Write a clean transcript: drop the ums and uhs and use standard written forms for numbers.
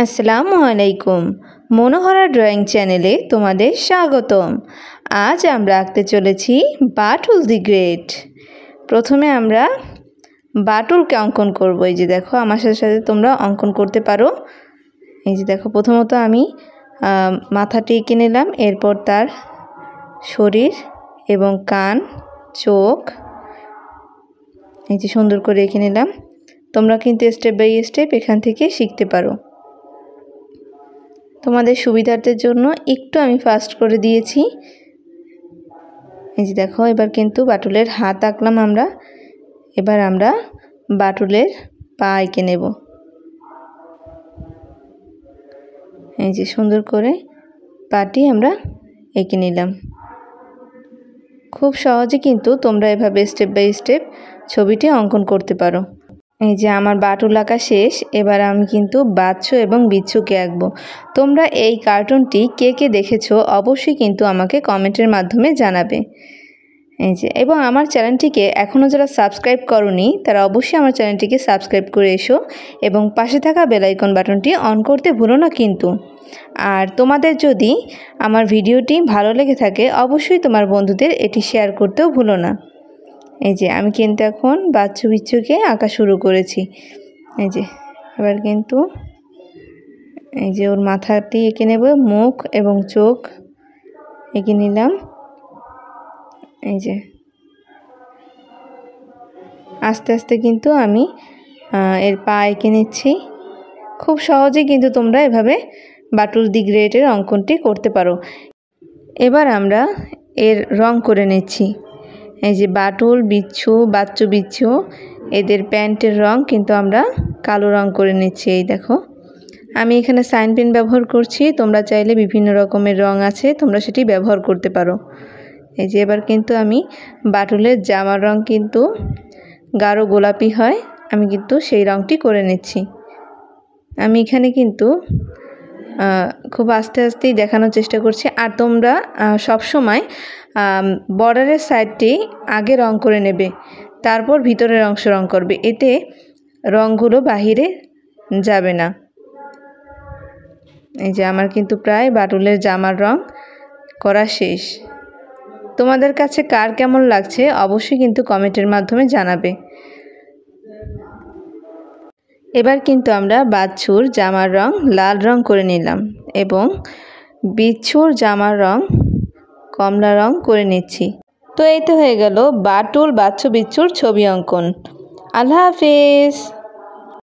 আসসালামু আলাইকুম। মনোহরা ড্রয়িং চ্যানেলে তোমাদের স্বাগতম। আজ আমরা আঁকতে চলেছি বাটুল দি গ্রেট। প্রথমে আমরা বাটুলকে অঙ্কন করব। এই যে দেখো, আমার সাথে সাথে তোমরা অঙ্কন করতে পারো। এই যে দেখো, প্রথমত আমি মাথাটি এঁকে নিলাম, এরপর তার শরীর এবং কান, চোখ এই যে সুন্দর করে এঁকে নিলাম। তোমরা কিন্তু স্টেপ বাই স্টেপ এখান থেকে শিখতে পারো। তোমাদের সুবিধার্থের জন্য একটু আমি ফাস্ট করে দিয়েছি। এই যে দেখো, এবার কিন্তু বাটুলের হাত আঁকলাম আমরা। এবার আমরা বাটুলের পা এঁকে নেব। এই যে সুন্দর করে পাটি আমরা এঁকে নিলাম। খুব সহজে কিন্তু তোমরা এভাবে স্টেপ বাই স্টেপ ছবিটি অঙ্কন করতে পারো। এই যে আমার বাটুল আঁকা শেষ। এবার আমি কিন্তু বাচ্চু এবং বিচ্ছুকে আঁকবো। তোমরা এই কার্টুনটি কে কে দেখেছো অবশ্যই কিন্তু আমাকে কমেন্টের মাধ্যমে জানাবে। এই যে, এবং আমার চ্যানেলটিকে এখনও যারা সাবস্ক্রাইব করোনি তারা অবশ্যই আমার চ্যানেলটিকে সাবস্ক্রাইব করে এসো এবং পাশে থাকা বেল আইকন বাটনটি অন করতে ভুলো না কিন্তু। আর তোমাদের যদি আমার ভিডিওটি ভালো লেগে থাকে অবশ্যই তোমার বন্ধুদের এটি শেয়ার করতেও ভুলো না। এই যে আমি কিন্তু এখন বাচ্চু বিচ্ছুকে আঁকা শুরু করেছি। এই যে এবার কিন্তু এই যে ওর মাথাটি এঁকে নেব, মুখ এবং চোখ এঁকে নিলাম। এই যে আস্তে আস্তে কিন্তু আমি এর পা এঁকে নিচ্ছি। খুব সহজে কিন্তু তোমরা এভাবে বাটুল দি গ্রেটের অঙ্কনটি করতে পারো। এবার আমরা এর রং করে নিচ্ছি। এই যে বাটুল বিচ্ছু, বাচ্চু বিচ্ছু, এদের প্যান্টের রং কিন্তু আমরা কালো রং করে নিচ্ছি। এই দেখো, আমি এখানে সাইন পেন ব্যবহার করছি। তোমরা চাইলে বিভিন্ন রকমের রং আছে, তোমরা সেটি ব্যবহার করতে পারো। এই যে এবার কিন্তু আমি বাটুলের জামার রং কিন্তু গাঢ় গোলাপি হয়, আমি কিন্তু সেই রংটি করে নিচ্ছি। আমি এখানে কিন্তু খুব আস্তে আস্তেই দেখানোর চেষ্টা করছি। আর তোমরা সব সময় বর্ডারের সাইডটি আগে রং করে নেবে, তারপর ভিতরের অংশ রং করবে, এতে রঙগুলো বাহিরে যাবে না। এই যে আমার কিন্তু প্রায় বাটুলের জামার রং করা শেষ। তোমাদের কাছে কার কেমন লাগছে অবশ্যই কিন্তু কমেন্টের মাধ্যমে জানাবে। এবার কিন্তু আমরা বাচ্চুর জামার রং লাল রং করে নিলাম এবং বিচ্ছুর জামার রং কমলা রং করে নিচ্ছি। তো এই তো হয়ে গেল বাটুল, বাচ্চু, বিচ্ছুর ছবি অঙ্কন। আল্লাহ হাফেজ।